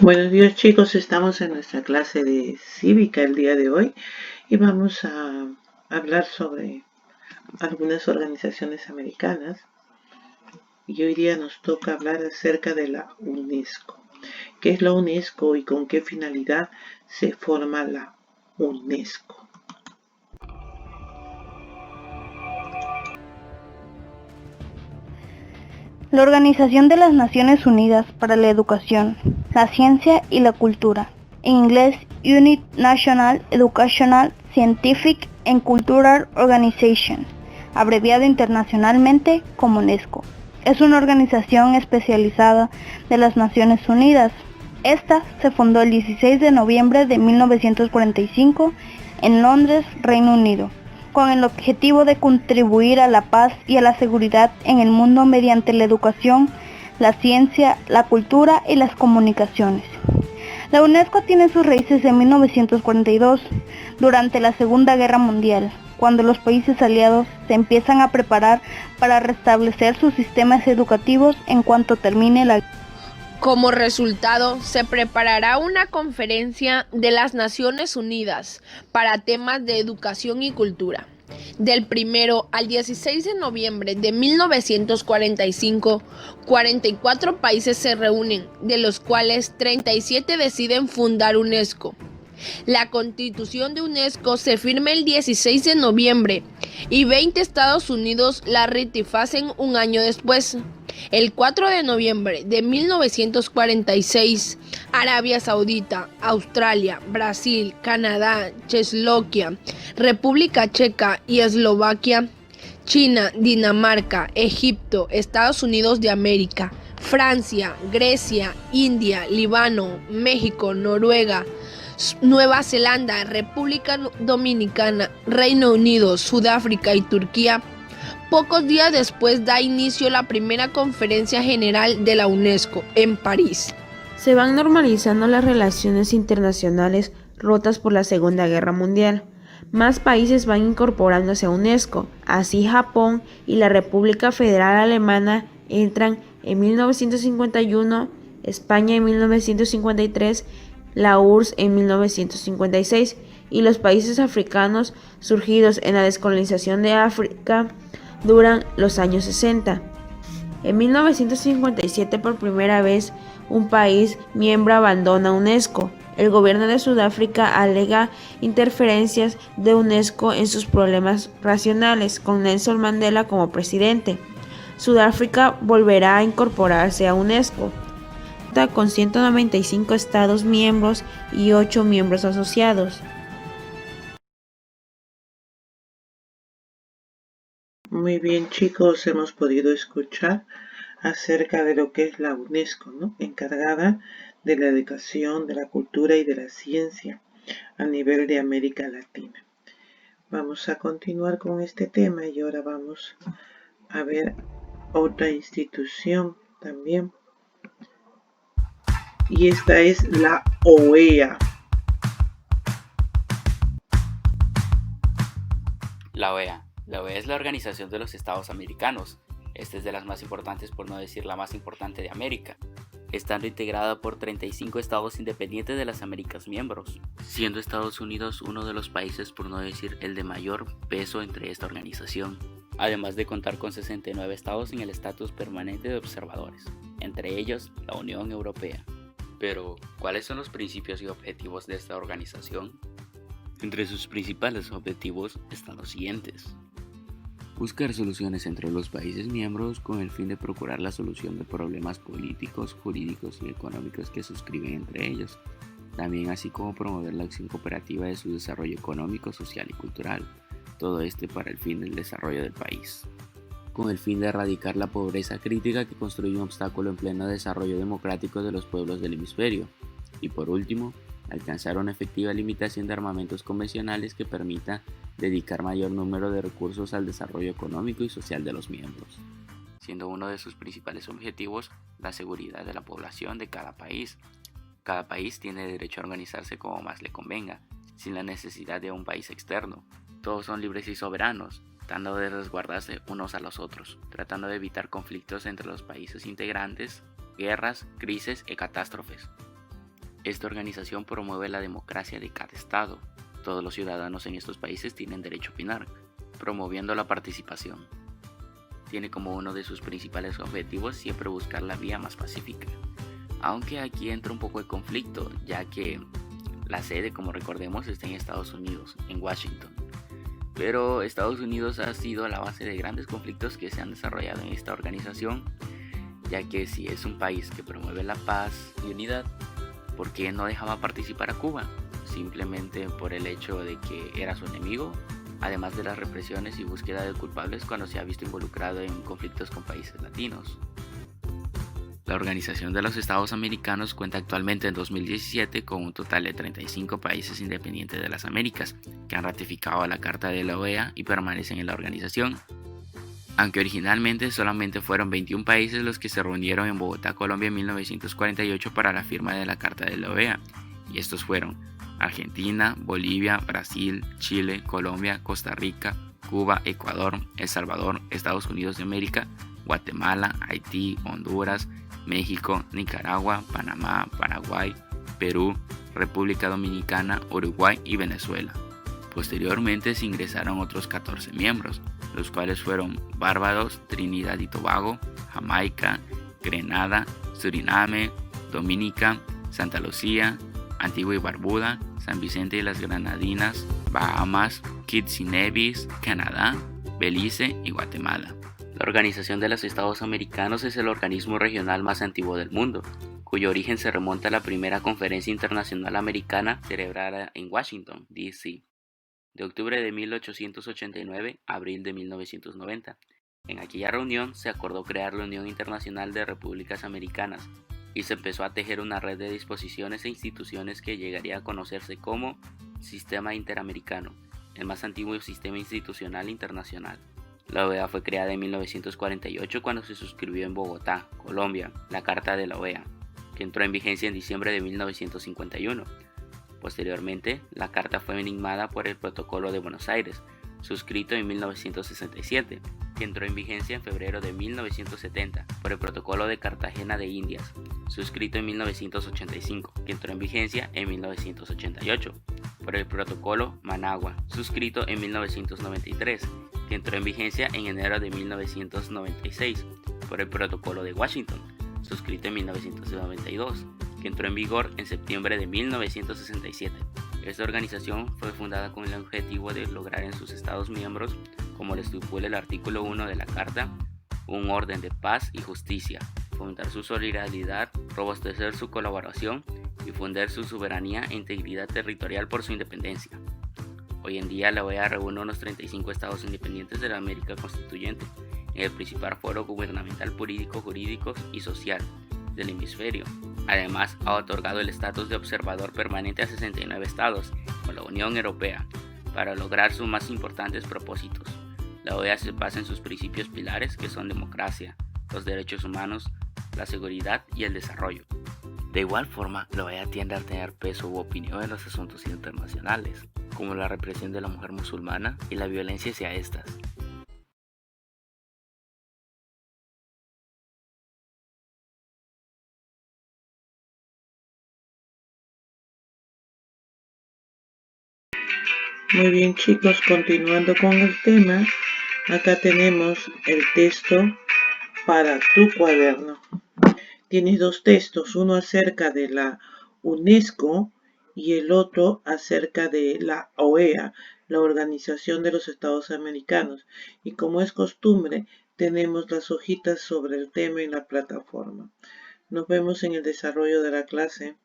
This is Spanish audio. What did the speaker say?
Buenos días chicos, estamos en nuestra clase de cívica el día de hoy y vamos a hablar sobre algunas organizaciones americanas y hoy día nos toca hablar acerca de la UNESCO. ¿Qué es la UNESCO y con qué finalidad se forma la UNESCO? La Organización de las Naciones Unidas para la Educación, la Ciencia y la Cultura, en inglés Unit National Educational, Scientific and Cultural Organization, abreviado internacionalmente como UNESCO. Es una organización especializada de las Naciones Unidas. Esta se fundó el 16 de noviembre de 1945 en Londres, Reino Unido, con el objetivo de contribuir a la paz y a la seguridad en el mundo mediante la educación, la ciencia, la cultura y las comunicaciones. La UNESCO tiene sus raíces en 1942, durante la Segunda Guerra Mundial, cuando los países aliados se empiezan a preparar para restablecer sus sistemas educativos en cuanto termine la guerra. Como resultado, se preparará una conferencia de las Naciones Unidas para temas de educación y cultura. Del 1 al 16 de noviembre de 1945, 44 países se reúnen, de los cuales 37 deciden fundar UNESCO. La Constitución de UNESCO se firma el 16 de noviembre y 20 Estados Unidos la ratifican un año después. El 4 de noviembre de 1946, Arabia Saudita, Australia, Brasil, Canadá, Checoslovaquia, República Checa y Eslovaquia, China, Dinamarca, Egipto, Estados Unidos de América, Francia, Grecia, India, Líbano, México, Noruega, Nueva Zelanda, República Dominicana, Reino Unido, Sudáfrica y Turquía. Pocos días después da inicio la primera conferencia general de la UNESCO en París. Se van normalizando las relaciones internacionales rotas por la Segunda Guerra Mundial. Más países van incorporándose a UNESCO. Así Japón y la República Federal Alemana entran en 1951, España en 1953, la URSS en 1956 y los países africanos surgidos en la descolonización de África duran los años 60. En 1957 por primera vez un país miembro abandona UNESCO. El gobierno de Sudáfrica alega interferencias de UNESCO en sus problemas racionales, con Nelson Mandela como presidente. Sudáfrica volverá a incorporarse a UNESCO, con 195 estados miembros y 8 miembros asociados. Muy bien chicos, hemos podido escuchar acerca de lo que es la UNESCO, ¿no? Encargada de la educación, de la cultura y de la ciencia a nivel de América Latina. Vamos a continuar con este tema y ahora vamos a ver otra institución también. Y esta es la OEA. La OEA. La OEA es la Organización de los Estados Americanos. Esta es de las más importantes, por no decir la más importante de América, estando integrada por 35 estados independientes de las Américas miembros, siendo Estados Unidos uno de los países, por no decir el de mayor peso entre esta organización, además de contar con 69 estados en el estatus permanente de observadores, entre ellos la Unión Europea. Pero, ¿cuáles son los principios y objetivos de esta organización? Entre sus principales objetivos están los siguientes: buscar soluciones entre los países miembros con el fin de procurar la solución de problemas políticos, jurídicos y económicos que suscriben entre ellos, también así como promover la acción cooperativa de su desarrollo económico, social y cultural, todo para el fin del desarrollo del país, con el fin de erradicar la pobreza crítica que constituye un obstáculo en pleno desarrollo democrático de los pueblos del hemisferio, y por último, alcanzar una efectiva limitación de armamentos convencionales que permita dedicar mayor número de recursos al desarrollo económico y social de los miembros, siendo uno de sus principales objetivos la seguridad de la población de cada país. Cada país tiene derecho a organizarse como más le convenga, sin la necesidad de un país externo. Todos son libres y soberanos, tratando de resguardarse unos a los otros, tratando de evitar conflictos entre los países integrantes, guerras, crisis y catástrofes. Esta organización promueve la democracia de cada estado. Todos los ciudadanos en estos países tienen derecho a opinar, promoviendo la participación. Tiene como uno de sus principales objetivos siempre buscar la vía más pacífica. Aunque aquí entra un poco de conflicto, ya que la sede, como recordemos, está en Estados Unidos, en Washington. Pero Estados Unidos ha sido la base de grandes conflictos que se han desarrollado en esta organización, ya que si es un país que promueve la paz y unidad, ¿por qué no dejaba participar a Cuba? Simplemente por el hecho de que era su enemigo, además de las represiones y búsqueda de culpables cuando se ha visto involucrado en conflictos con países latinos. La Organización de los Estados Americanos cuenta actualmente en 2017 con un total de 35 países independientes de las Américas que han ratificado la Carta de la OEA y permanecen en la organización. Aunque originalmente solamente fueron 21 países los que se reunieron en Bogotá, Colombia en 1948 para la firma de la Carta de la OEA, y estos fueron Argentina, Bolivia, Brasil, Chile, Colombia, Costa Rica, Cuba, Ecuador, El Salvador, Estados Unidos de América, Guatemala, Haití, Honduras, México, Nicaragua, Panamá, Paraguay, Perú, República Dominicana, Uruguay y Venezuela. Posteriormente se ingresaron otros 14 miembros, los cuales fueron Barbados, Trinidad y Tobago, Jamaica, Grenada, Suriname, Dominica, Santa Lucía, Antigua y Barbuda, San Vicente y las Granadinas, Bahamas, Kitts y Nevis, Canadá, Belice y Guatemala. La Organización de los Estados Americanos es el organismo regional más antiguo del mundo, cuyo origen se remonta a la primera Conferencia Internacional Americana celebrada en Washington, D.C., de octubre de 1889 a abril de 1990. En aquella reunión se acordó crear la Unión Internacional de Repúblicas Americanas y se empezó a tejer una red de disposiciones e instituciones que llegaría a conocerse como Sistema Interamericano, el más antiguo sistema institucional internacional. La OEA fue creada en 1948 cuando se suscribió en Bogotá, Colombia, la Carta de la OEA, que entró en vigencia en diciembre de 1951. Posteriormente, la Carta fue enigmada por el Protocolo de Buenos Aires, suscrito en 1967, que entró en vigencia en febrero de 1970, por el Protocolo de Cartagena de Indias, suscrito en 1985, que entró en vigencia en 1988, por el Protocolo Managua, suscrito en 1993, que entró en vigencia en enero de 1996, por el Protocolo de Washington, suscrito en 1992, que entró en vigor en septiembre de 1967. Esta organización fue fundada con el objetivo de lograr en sus estados miembros, como lo estipula el artículo 1 de la Carta, un orden de paz y justicia, fomentar su solidaridad, robustecer su colaboración y fundar su soberanía e integridad territorial por su independencia. Hoy en día la OEA reúne unos 35 estados independientes de la América Constituyente, en el principal foro gubernamental político, jurídico y social del hemisferio. Además, ha otorgado el estatus de observador permanente a 69 estados, con la Unión Europea, para lograr sus más importantes propósitos. La OEA se basa en sus principios pilares, que son democracia, los derechos humanos, la seguridad y el desarrollo. De igual forma, la OEA tiende a tener peso u opinión en los asuntos internacionales, como la represión de la mujer musulmana y la violencia hacia estas. Muy bien, chicos, continuando con el tema, acá tenemos el texto para tu cuaderno. Tienes dos textos, uno acerca de la UNESCO y el otro acerca de la OEA, la Organización de los Estados Americanos. Y como es costumbre, tenemos las hojitas sobre el tema en la plataforma. Nos vemos en el desarrollo de la clase.